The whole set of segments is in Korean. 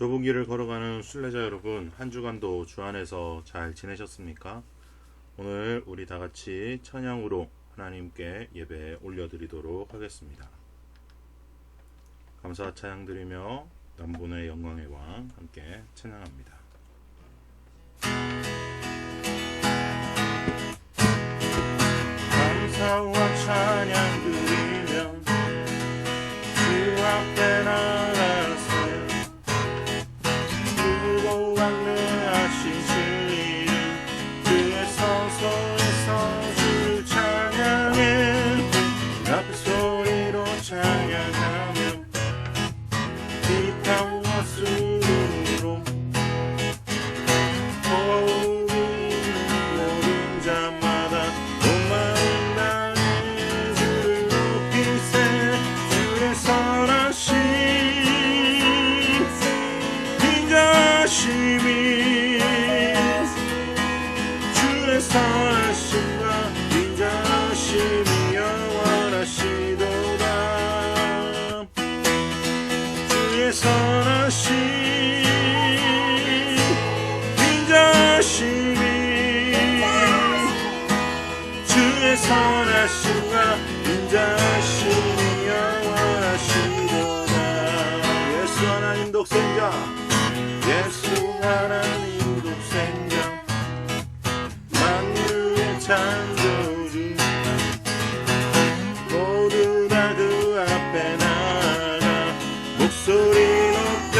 좁은 길을 걸어가는 순례자 여러분, 한 주간도 주 안에서 잘 지내셨습니까? 오늘 우리 다 같이 찬양으로 하나님께 예배 올려드리도록 하겠습니다. 감사 찬양 드리며 남분의 영광의 왕 함께 찬양합니다. 감사와 찬양 드리며 주 앞에 나가세 크고 강대하신 주 이름 그의 성소에서 주를 찬양해 나쁜 소리로 찬양하며 기타와 수로 호흡이는 모든 자마다 온 마음 다해 주를 높이세 주의 선하심 인자하심이 주의 선하심과 인자하심이 영원하시도다 주의 선하심 인자하심이 주의 선하심과 인자하심이 영원하시도다 예수 하나님 독생자 예수 하나님 독생자 만유의 창조주 모두 다 그 앞에 나가 목소리 높여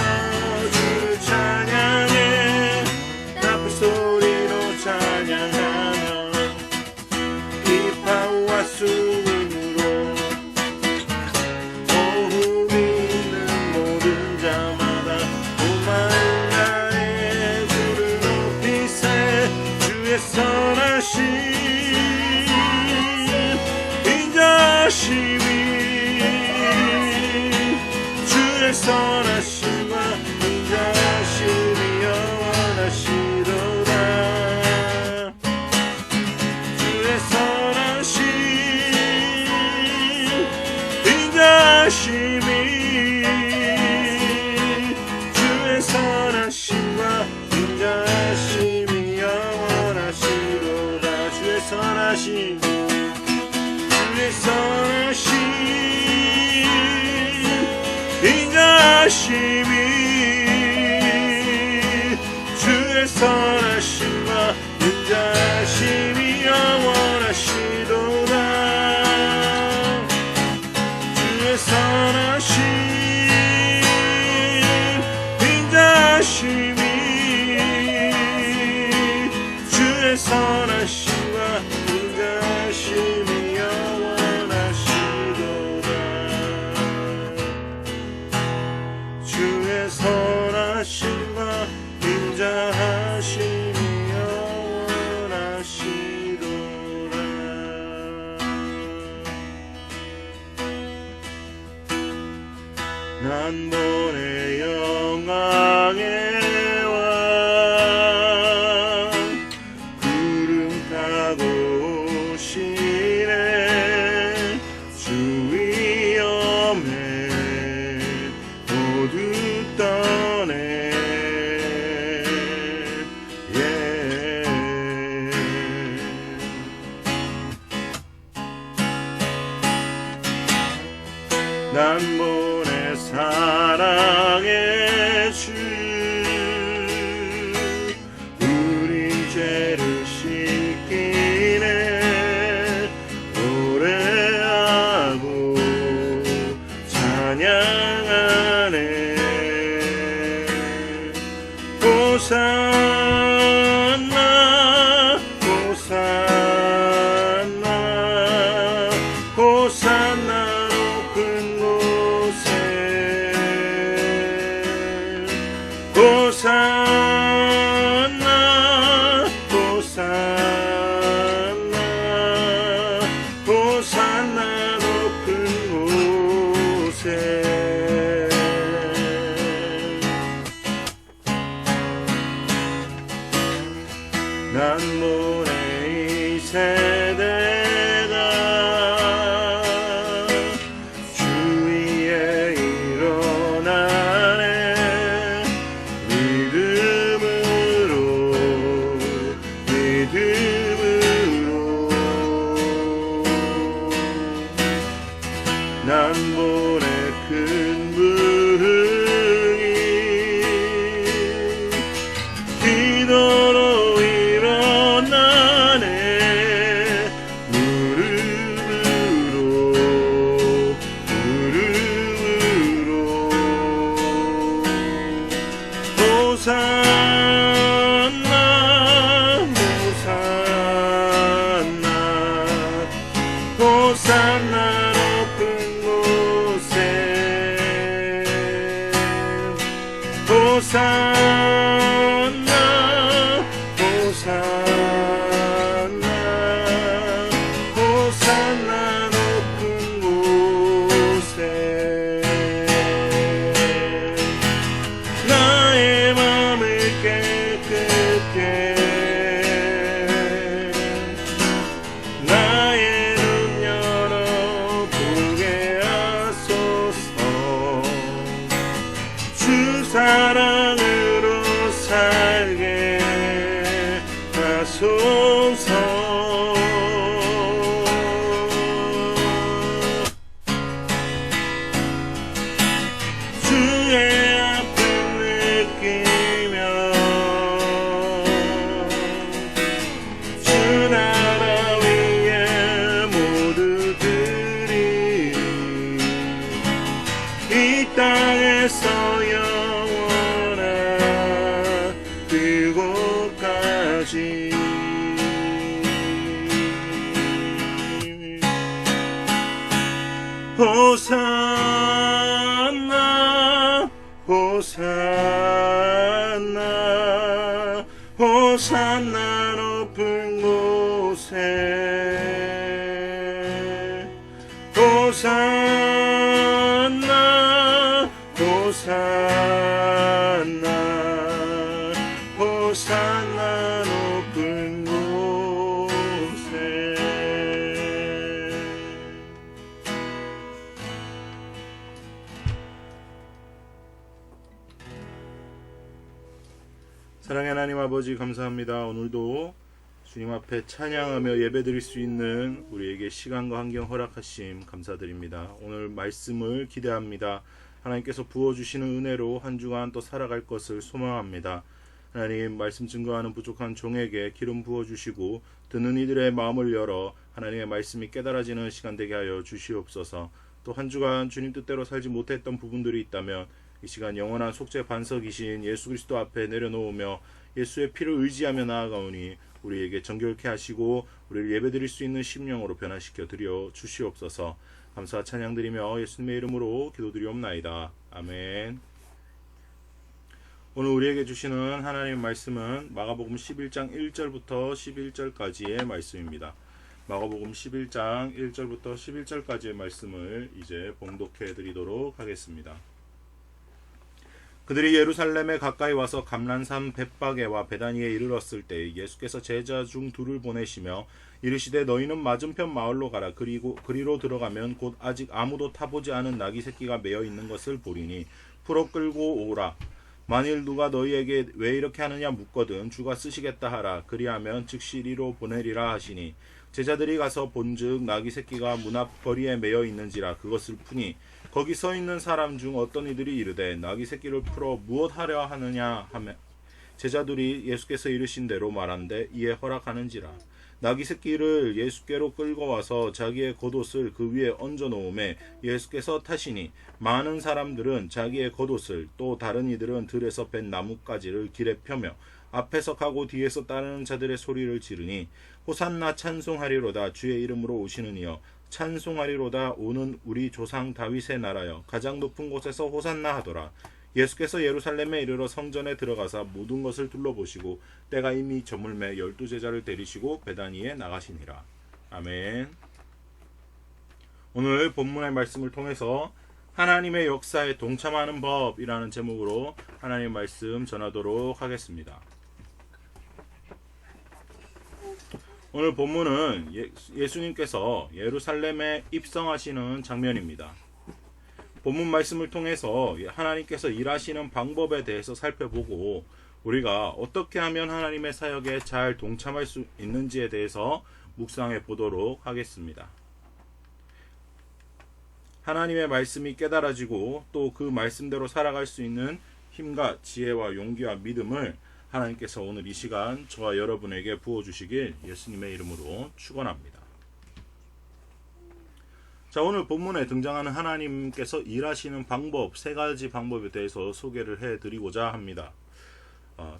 주를 찬양해 나쁜 소리로 찬양하며 기파와 수금으로 호흡이 있는 모든 자마다 온 마음 다해 주를 높이세 주의 선하심 인자하심이 주의 선하심과 인자하심이 영원하시도다 주의 선하심 인자하심이 주의 선하심과 인자하심이 영원하시도다 주의 선하심 주의 선하심 인자하심이 주의 선하심과 인자하심이 영원하시도다 주의 선하심 인자하심이 주의 선하심과 인자하심이 영원하시도다 주의 선하심과 인자하심이 영원하시도다 난번의 영광의 왕 구름 타고 오시네 주 위엄에 모두 떠내 난번의 사랑의 주 우린 죄를 씻기네 노래하고 찬양하네 호산나 호산나 호산나 높은 곳에 호산나 호산나 호산나 높은 곳에 난번의 이 세대가 주 위에 일어나네 호산나 호산나 호산나 높은 곳에 호산나 호산나 호산나 높은 곳에 나의 맘을 깨끗게 나의 눈 열어 보게 하소서 주 사랑으로 살게 하소서 주의 앞을 느끼며 주 나라 위에 모두들이 이 땅에서 영원한 그곳까지 호산나 호산나 호산나 높은 곳에 호산나 호산나 호산나 높은 곳에 사랑의 하나님 아버지 감사합니다. 오늘도 주님 앞에 찬양하며 예배드릴 수 있는 우리에게 시간과 환경 허락하심 감사드립니다. 오늘 말씀을 기대합니다. 하나님께서 부어주시는 은혜로 한 주간 또 살아갈 것을 소망합니다. 하나님 말씀 증거하는 부족한 종에게 기름 부어주시고 듣는 이들의 마음을 열어 하나님의 말씀이 깨달아지는 시간 되게 하여 주시옵소서. 또 한 주간 주님 뜻대로 살지 못했던 부분들이 있다면 이 시간 영원한 속죄 반석이신 예수 그리스도 앞에 내려놓으며 예수의 피를 의지하며 나아가오니 우리에게 정결케 하시고 우리를 예배드릴 수 있는 심령으로 변화시켜 드려 주시옵소서. 감사와 찬양드리며 예수님의 이름으로 기도드리옵나이다. 아멘. 오늘 우리에게 주시는 하나님의 말씀은 마가복음 11장 1절부터 11절까지의 말씀입니다. 마가복음 11장 1절부터 11절까지의 말씀을 이제 봉독해 드리도록 하겠습니다. 그들이 예루살렘에 가까이 와서 감난산 벳바게와 베다니에 이르렀을 때 예수께서 제자 중 둘을 보내시며 이르시되 너희는 맞은편 마을로 가라. 그리로 들어가면 곧 아직 아무도 타보지 않은 나귀 새끼가 매어 있는 것을 보리니 풀어 끌고 오라. 만일 누가 너희에게 왜 이렇게 하느냐 묻거든 주가 쓰시겠다 하라. 그리하면 즉시 이리로 보내리라 하시니 제자들이 가서 본즉 나귀 새끼가 문 앞 거리에 매어 있는지라. 그것을 푸니 거기 서 있는 사람 중 어떤 이들이 이르되 나귀 새끼를 풀어 무엇 하려 하느냐 하며 제자들이 예수께서 이르신 대로 말한데 이에 허락하는지라. 나귀 새끼를 예수께로 끌고 와서 자기의 겉옷을 그 위에 얹어 놓음에 예수께서 타시니 많은 사람들은 자기의 겉옷을 또 다른 이들은 들에서 벤 나뭇가지를 길에 펴며 앞에서 가고 뒤에서 따르는 자들의 소리를 지르니 호산나 찬송하리로다. 주의 이름으로 오시는 이여 찬송하리로다. 오는 우리 조상 다윗의 나라여 가장 높은 곳에서 호산나 하더라. 예수께서 예루살렘에 이르러 성전에 들어가사 모든 것을 둘러보시고 때가 이미 저물매 12제자를 데리시고 베다니에 나가시니라. 아멘. 오늘 본문의 말씀을 통해서 하나님의 역사에 동참하는 법이라는 제목으로 하나님의 말씀 전하도록 하겠습니다. 오늘 본문은 예수님께서 예루살렘에 입성하시는 장면입니다. 본문 말씀을 통해서 하나님께서 일하시는 방법에 대해서 살펴보고 우리가 어떻게 하면 하나님의 사역에 잘 동참할 수 있는지에 대해서 묵상해 보도록 하겠습니다. 하나님의 말씀이 깨달아지고 또 그 말씀대로 살아갈 수 있는 힘과 지혜와 용기와 믿음을 하나님께서 오늘 이 시간 저와 여러분에게 부어주시길 예수님의 이름으로 축원합니다. 자, 오늘 본문에 등장하는 하나님께서 일하시는 방법, 세 가지 방법에 대해서 소개를 해드리고자 합니다.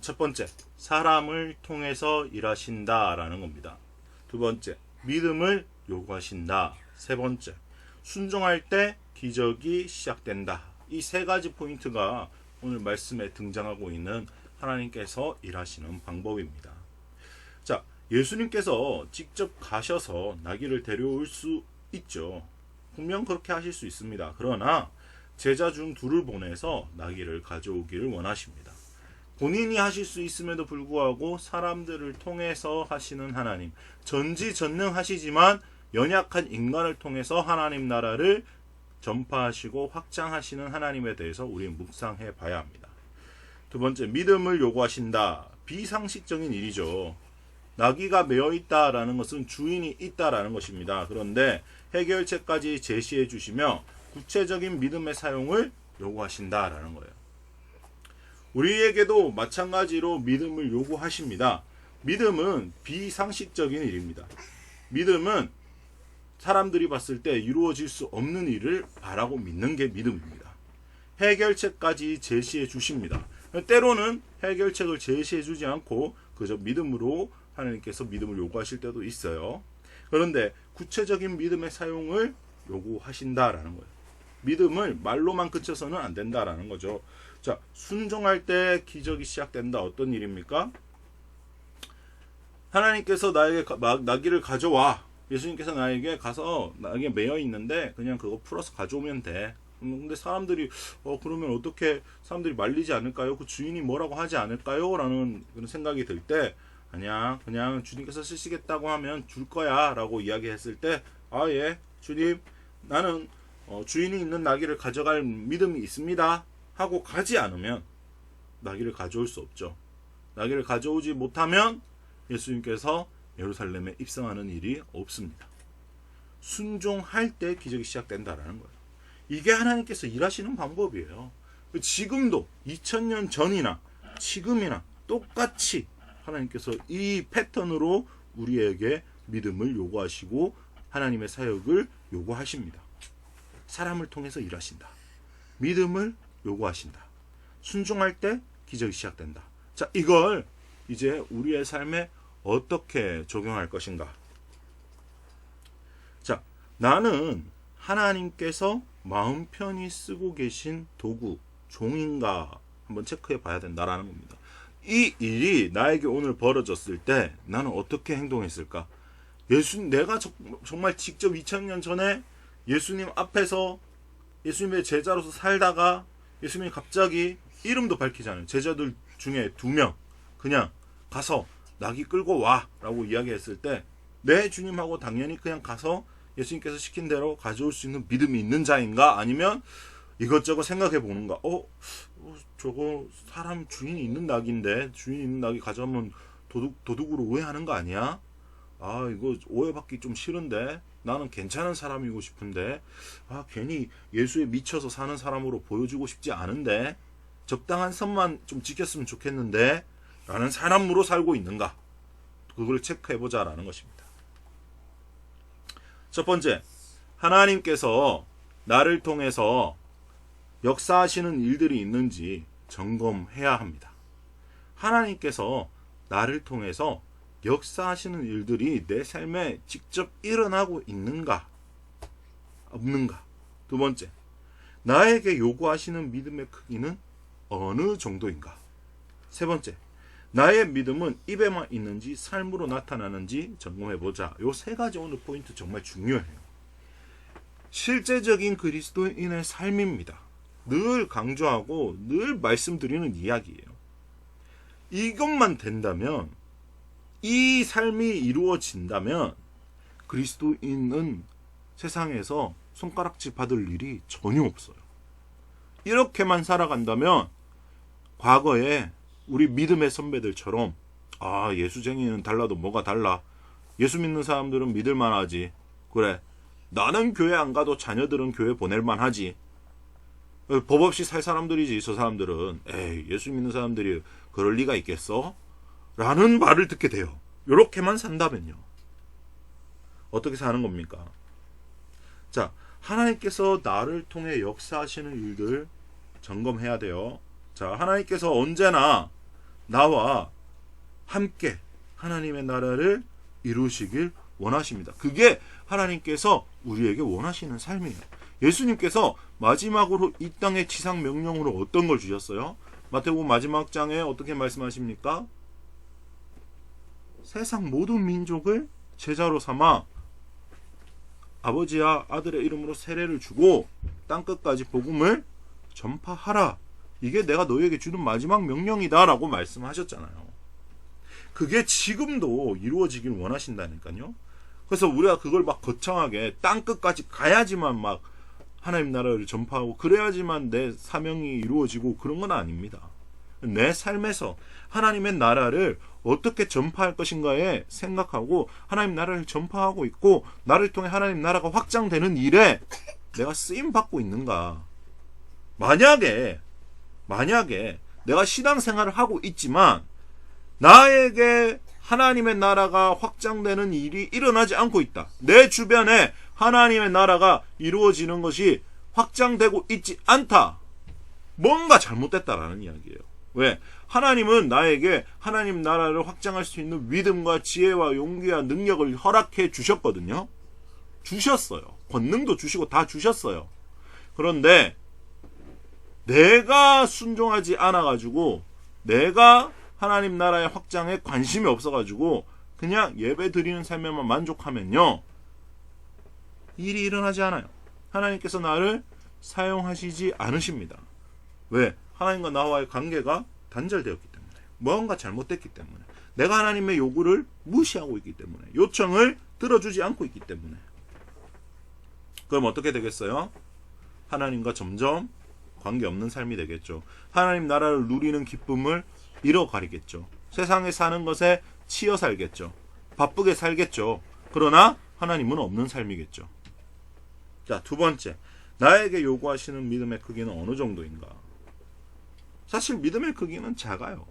첫 번째, 사람을 통해서 일하신다라는 겁니다. 두 번째, 믿음을 요구하신다. 세 번째, 순종할 때 기적이 시작된다. 이 세 가지 포인트가 오늘 말씀에 등장하고 있는 하나님께서 일하시는 방법입니다. 자, 예수님께서 직접 가셔서 나귀를 데려올 수 있죠. 분명 그렇게 하실 수 있습니다. 그러나 제자 중 둘을 보내서 나귀를 가져오기를 원하십니다. 본인이 하실 수 있음에도 불구하고 사람들을 통해서 하시는 하나님, 전지전능하시지만 연약한 인간을 통해서 하나님 나라를 전파하시고 확장하시는 하나님에 대해서 우리는 묵상해 봐야 합니다. 두 번째, 믿음을 요구하신다. 비상식적인 일이죠. 나귀가 메어 있다라는 것은 주인이 있다라는 것입니다. 그런데 해결책까지 제시해 주시며 구체적인 믿음의 사용을 요구하신다라는 거예요. 우리에게도 마찬가지로 믿음을 요구하십니다. 믿음은 비상식적인 일입니다. 믿음은 사람들이 봤을 때 이루어질 수 없는 일을 바라고 믿는 게 믿음입니다. 해결책까지 제시해 주십니다. 때로는 해결책을 제시해 주지 않고 그저 믿음으로 하나님께서 믿음을 요구하실 때도 있어요. 그런데 구체적인 믿음의 사용을 요구하신다라는 거예요. 믿음을 말로만 그쳐서는 안 된다라는 거죠. 자, 순종할 때 기적이 시작된다. 어떤 일입니까? 하나님께서 나에게 나귀를 가져와. 예수님께서 나에게 가서 나에게 매여 있는데 그냥 그거 풀어서 가져오면 돼. 근데 사람들이 그러면 어떻게 사람들이 말리지 않을까요? 그 주인이 뭐라고 하지 않을까요? 라는 그런 생각이 들 때 아니야, 그냥 주님께서 쓰시겠다고 하면 줄 거야 라고 이야기했을 때 예, 주님, 나는 주인이 있는 나귀를 가져갈 믿음이 있습니다 하고 가지 않으면 나귀를 가져올 수 없죠. 나귀를 가져오지 못하면 예수님께서 예루살렘에 입성하는 일이 없습니다. 순종할 때 기적이 시작된다라는 거예요. 이게 하나님께서 일하시는 방법이에요. 지금도 2000년 전이나 지금이나 똑같이 하나님께서 이 패턴으로 우리에게 믿음을 요구하시고 하나님의 사역을 요구하십니다. 사람을 통해서 일하신다. 믿음을 요구하신다. 순종할 때 기적이 시작된다. 자, 이걸 이제 우리의 삶에 어떻게 적용할 것인가? 자, 나는 하나님께서 마음 편히 쓰고 계신 도구, 종인가 한번 체크해 봐야 된다라는 겁니다. 이 일이 나에게 오늘 벌어졌을 때 나는 어떻게 행동했을까? 내가 정말 직접 2000년 전에 예수님 앞에서 예수님의 제자로서 살다가 예수님이 갑자기 이름도 밝히지 않은 제자들 중에 2명 그냥 가서 나귀 끌고 와 라고 이야기했을 때 네, 주님하고 당연히 그냥 가서 예수님께서 시킨 대로 가져올 수 있는 믿음이 있는 자인가? 아니면 이것저것 생각해 보는가? 저거 사람 주인이 있는 낙인데 주인이 있는 낙이 가져오면 도둑으로 오해하는 거 아니야? 이거 오해받기 좀 싫은데 나는 괜찮은 사람이고 싶은데 괜히 예수에 미쳐서 사는 사람으로 보여주고 싶지 않은데 적당한 선만 좀 지켰으면 좋겠는데 라는 사람으로 살고 있는가? 그걸 체크해보자 라는 것입니다. 첫 번째, 하나님께서 나를 통해서 역사하시는 일들이 있는지 점검해야 합니다. 하나님께서 나를 통해서 역사하시는 일들이 내 삶에 직접 일어나고 있는가, 없는가. 두 번째, 나에게 요구하시는 믿음의 크기는 어느 정도인가. 세 번째, 나의 믿음은 입에만 있는지 삶으로 나타나는지 점검해보자. 요 세 가지 오늘 포인트 정말 중요해요. 실제적인 그리스도인의 삶입니다. 늘 강조하고 늘 말씀드리는 이야기예요. 이것만 된다면, 이 삶이 이루어진다면 그리스도인은 세상에서 손가락질 받을 일이 전혀 없어요. 이렇게만 살아간다면 과거에 우리 믿음의 선배들처럼 예수쟁이는 달라도 뭐가 달라. 예수 믿는 사람들은 믿을만 하지. 그래, 나는 교회 안 가도 자녀들은 교회 보낼만 하지. 법 없이 살 사람들이지. 저 사람들은 예수 믿는 사람들이 그럴 리가 있겠어? 라는 말을 듣게 돼요. 이렇게만 산다면요. 어떻게 사는 겁니까? 자, 하나님께서 나를 통해 역사하시는 일들 점검해야 돼요. 자, 하나님께서 언제나 나와 함께 하나님의 나라를 이루시길 원하십니다. 그게 하나님께서 우리에게 원하시는 삶이에요. 예수님께서 마지막으로 이 땅의 지상 명령으로 어떤 걸 주셨어요? 마태복음 마지막 장에 어떻게 말씀하십니까? 세상 모든 민족을 제자로 삼아 아버지와 아들의 이름으로 세례를 주고 땅끝까지 복음을 전파하라. 이게 내가 너희에게 주는 마지막 명령이다 라고 말씀하셨잖아요. 그게 지금도 이루어지길 원하신다니까요. 그래서 우리가 그걸 막 거창하게 땅끝까지 가야지만 막 하나님 나라를 전파하고 그래야지만 내 사명이 이루어지고 그런 건 아닙니다. 내 삶에서 하나님의 나라를 어떻게 전파할 것인가에 생각하고 하나님 나라를 전파하고 있고 나를 통해 하나님 나라가 확장되는 일에 내가 쓰임받고 있는가. 만약에 내가 신앙생활을 하고 있지만 나에게 하나님의 나라가 확장되는 일이 일어나지 않고 있다. 내 주변에 하나님의 나라가 이루어지는 것이 확장되고 있지 않다. 뭔가 잘못됐다라는 이야기예요. 왜? 하나님은 나에게 하나님 나라를 확장할 수 있는 믿음과 지혜와 용기와 능력을 허락해 주셨거든요. 주셨어요. 권능도 주시고 다 주셨어요. 그런데 내가 순종하지 않아가지고 내가 하나님 나라의 확장에 관심이 없어가지고 그냥 예배 드리는 삶에만 만족하면요. 일이 일어나지 않아요. 하나님께서 나를 사용하시지 않으십니다. 왜? 하나님과 나와의 관계가 단절되었기 때문에. 뭔가 잘못됐기 때문에. 내가 하나님의 요구를 무시하고 있기 때문에. 요청을 들어주지 않고 있기 때문에. 그럼 어떻게 되겠어요? 하나님과 점점 관계없는 삶이 되겠죠. 하나님 나라를 누리는 기쁨을 잃어가리겠죠. 세상에 사는 것에 치여 살겠죠. 바쁘게 살겠죠. 그러나 하나님은 없는 삶이겠죠. 자, 두 번째. 나에게 요구하시는 믿음의 크기는 어느 정도인가? 사실 믿음의 크기는 작아요.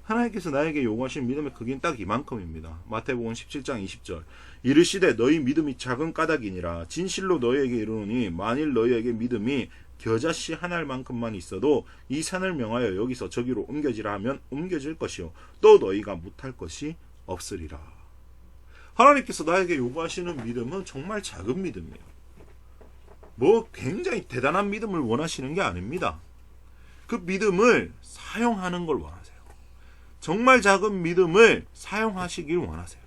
하나님께서 나에게 요구하신 믿음의 크기는 딱 이만큼입니다. 마태복음 17장 20절. 이르시되 너희 믿음이 작은 까닭이니라. 진실로 너희에게 이르노니 만일 너희에게 믿음이 겨자씨 한 알만큼만 있어도 이 산을 명하여 여기서 저기로 옮겨지라 하면 옮겨질 것이요 또 너희가 못할 것이 없으리라. 하나님께서 나에게 요구하시는 믿음은 정말 작은 믿음이에요. 뭐 굉장히 대단한 믿음을 원하시는 게 아닙니다. 그 믿음을 사용하는 걸 원하세요. 정말 작은 믿음을 사용하시길 원하세요.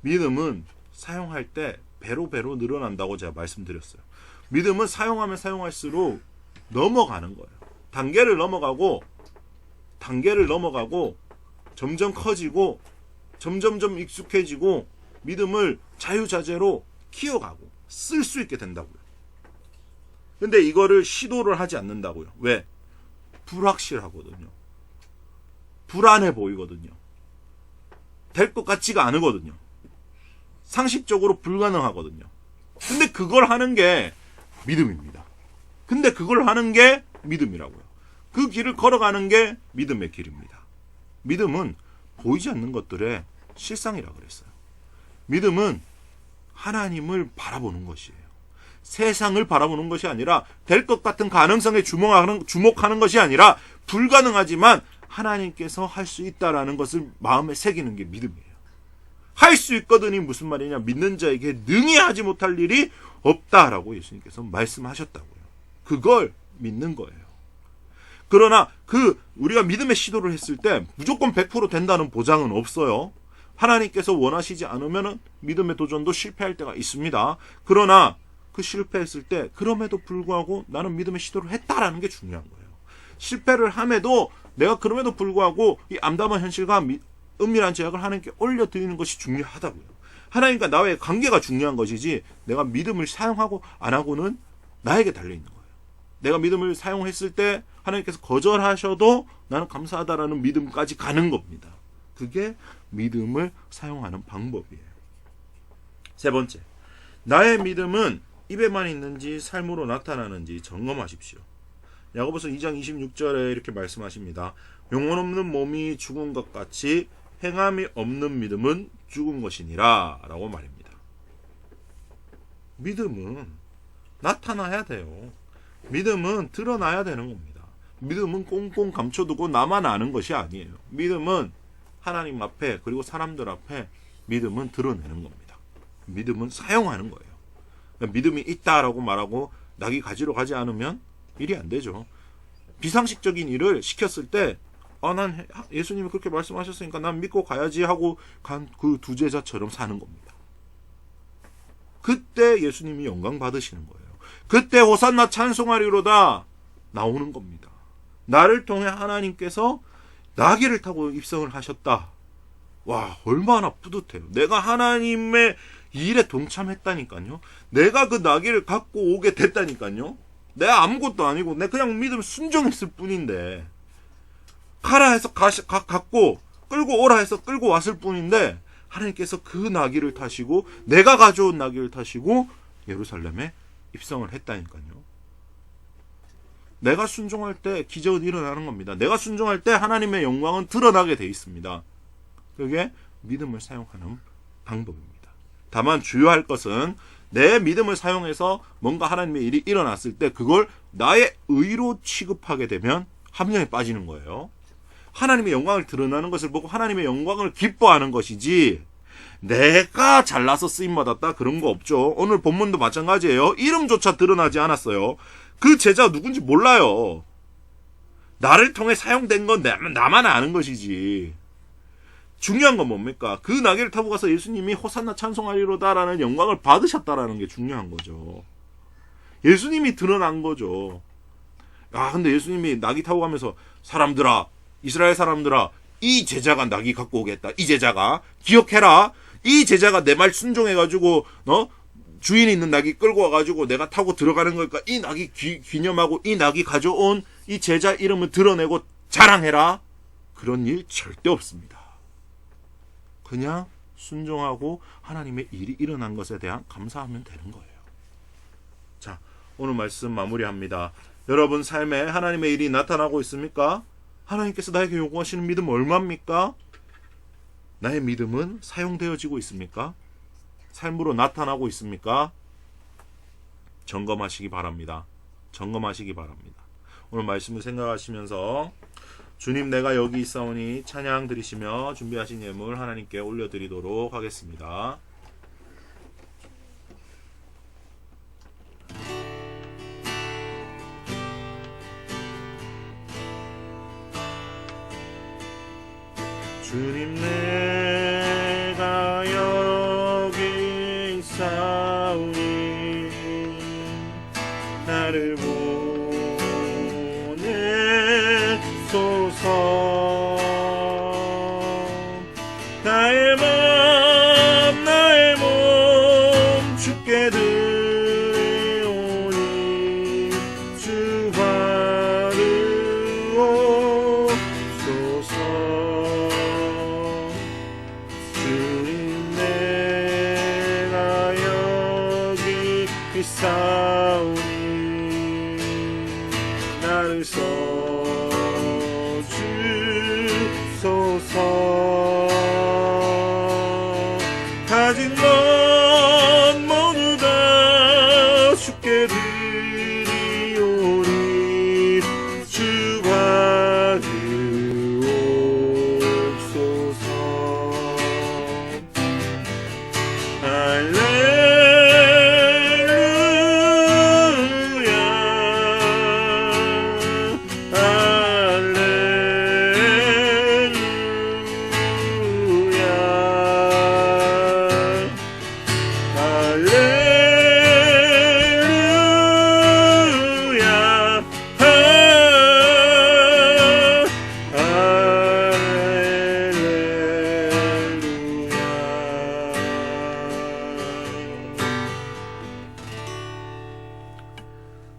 믿음은 사용할 때 배로 늘어난다고 제가 말씀드렸어요. 믿음은 사용하면 사용할수록 넘어가는 거예요. 단계를 넘어가고 점점 커지고 점점점 익숙해지고 믿음을 자유자재로 키워가고 쓸 수 있게 된다고요. 근데 이거를 시도를 하지 않는다고요. 왜? 불확실하거든요. 불안해 보이거든요. 될 것 같지가 않거든요. 상식적으로 불가능하거든요. 근데 그걸 하는 게 믿음입니다. 근데 그걸 하는 게 믿음이라고요. 그 길을 걸어가는 게 믿음의 길입니다. 믿음은 보이지 않는 것들의 실상이라 그랬어요. 믿음은 하나님을 바라보는 것이에요. 세상을 바라보는 것이 아니라 될 것 같은 가능성에 주목하는 것이 아니라 불가능하지만 하나님께서 할 수 있다라는 것을 마음에 새기는 게 믿음이에요. 할 수 있거든이 무슨 말이냐? 믿는 자에게 능히 하지 못할 일이 없다라고 예수님께서 말씀하셨다고요. 그걸 믿는 거예요. 그러나 우리가 믿음의 시도를 했을 때 무조건 100% 된다는 보장은 없어요. 하나님께서 원하시지 않으면 믿음의 도전도 실패할 때가 있습니다. 그러나 그 실패했을 때 그럼에도 불구하고 나는 믿음의 시도를 했다라는 게 중요한 거예요. 실패를 함에도 내가 그럼에도 불구하고 이 암담한 현실과 은밀한 제약을 하나님께 올려드리는 것이 중요하다고요. 하나님과 나의 관계가 중요한 것이지 내가 믿음을 사용하고 안 하고는 나에게 달려있는 거예요. 내가 믿음을 사용했을 때 하나님께서 거절하셔도 나는 감사하다라는 믿음까지 가는 겁니다. 그게 믿음을 사용하는 방법이에요. 세 번째, 나의 믿음은 입에만 있는지 삶으로 나타나는지 점검하십시오. 야고보서 2장 26절에 이렇게 말씀하십니다. 영혼 없는 몸이 죽은 것 같이 행함이 없는 믿음은 죽은 것이니라 라고 말입니다. 믿음은 나타나야 돼요. 믿음은 드러나야 되는 겁니다. 믿음은 꽁꽁 감춰두고 나만 아는 것이 아니에요. 믿음은 하나님 앞에 그리고 사람들 앞에 믿음은 드러내는 겁니다. 믿음은 사용하는 거예요. 믿음이 있다라고 말하고 낙이 가지러 가지 않으면 일이 안 되죠. 비상식적인 일을 시켰을 때 난 예수님이 그렇게 말씀하셨으니까 난 믿고 가야지 하고 간 그 두 제자처럼 사는 겁니다. 그때 예수님이 영광 받으시는 거예요. 그때 호산나 찬송하리로다 나오는 겁니다. 나를 통해 하나님께서 나귀를 타고 입성을 하셨다. 와, 얼마나 뿌듯해요. 내가 하나님의 일에 동참했다니까요. 내가 그 나귀를 갖고 오게 됐다니까요. 내가 아무것도 아니고 내가 그냥 믿음 순종했을 뿐인데, 가라 해서 갖고 끌고 오라 해서 끌고 왔을 뿐인데, 하나님께서 그 나귀를 타시고 내가 가져온 나귀를 타시고 예루살렘에 입성을 했다니까요. 내가 순종할 때 기적은 일어나는 겁니다. 내가 순종할 때 하나님의 영광은 드러나게 돼 있습니다. 그게 믿음을 사용하는 방법입니다. 다만 주의할 것은 내 믿음을 사용해서 뭔가 하나님의 일이 일어났을 때 그걸 나의 의로 취급하게 되면 함정에 빠지는 거예요. 하나님의 영광을 드러나는 것을 보고 하나님의 영광을 기뻐하는 것이지, 내가 잘나서 쓰임받았다 그런 거 없죠. 오늘 본문도 마찬가지예요. 이름조차 드러나지 않았어요. 그 제자가 누군지 몰라요. 나를 통해 사용된 건 나만 아는 것이지. 중요한 건 뭡니까? 그 나귀를 타고 가서 예수님이 호산나 찬송하리로다라는 영광을 받으셨다라는 게 중요한 거죠. 예수님이 드러난 거죠. 근데 예수님이 나귀 타고 가면서 사람들아, 이스라엘 사람들아, 이 제자가 나귀 갖고 오겠다. 이 제자가 기억해라. 이 제자가 내 말 순종해가지고 주인이 있는 나귀 끌고 와가지고 내가 타고 들어가는 거니까 이 나귀 기념하고 이 나귀 가져온 이 제자 이름을 드러내고 자랑해라. 그런 일 절대 없습니다. 그냥 순종하고 하나님의 일이 일어난 것에 대한 감사하면 되는 거예요. 자, 오늘 말씀 마무리합니다. 여러분 삶에 하나님의 일이 나타나고 있습니까? 하나님께서 나에게 요구하시는 믿음 얼마입니까? 나의 믿음은 사용되어지고 있습니까? 삶으로 나타나고 있습니까? 점검하시기 바랍니다. 점검하시기 바랍니다. 오늘 말씀을 생각하시면서 주님 내가 여기 있사오니 찬양 드리시며 준비하신 예물 하나님께 올려드리도록 하겠습니다. 주님 내가 여기 있사오니 나를 보내소서. 나의 몸 주께 드리오니 주 바르옵소서. 있사오니 나를 써주소서. 가진 것 모두 다 주께 드리오니 주 받으옵소서.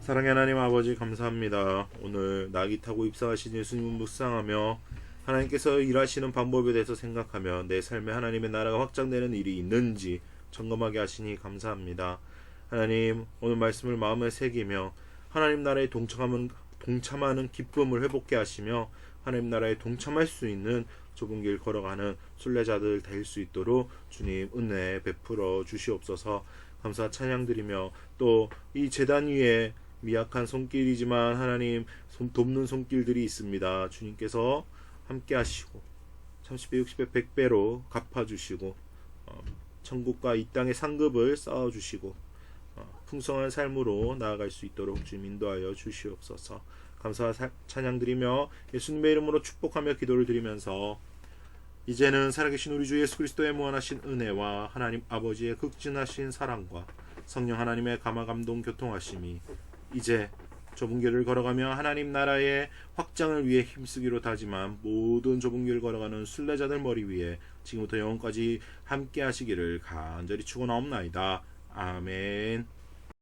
사랑의 하나님 아버지 감사합니다. 오늘 나귀 타고 입성하신 예수님을 묵상하며 하나님께서 일하시는 방법에 대해서 생각하며 내 삶에 하나님의 나라가 확장되는 일이 있는지 점검하게 하시니 감사합니다. 하나님 오늘 말씀을 마음에 새기며 하나님 나라에 동참하는 기쁨을 회복케 하시며 하나님 나라에 동참할 수 있는 좁은 길 걸어가는 순례자들 될 수 있도록 주님 은혜 베풀어 주시옵소서. 감사 찬양드리며 또 이 제단 위에 미약한 손길이지만 하나님 돕는 손길들이 있습니다. 주님께서 함께 하시고 30배, 60배, 100배로 갚아주시고 천국과 이 땅의 상급을 쌓아주시고 풍성한 삶으로 나아갈 수 있도록 주님 인도하여 주시옵소서. 감사와 찬양 드리며 예수님의 이름으로 축복하며 기도를 드리면서 이제는 살아계신 우리 주 예수 그리스도의 무한하신 은혜와 하나님 아버지의 극진하신 사랑과 성령 하나님의 감화감동 교통하심이 이제 좁은 길을 걸어가며 하나님 나라의 확장을 위해 힘쓰기로 다짐한 모든 좁은 길을 걸어가는 순례자들 머리 위에 지금부터 영원까지 함께 하시기를 간절히 축원하옵나이다. 아멘.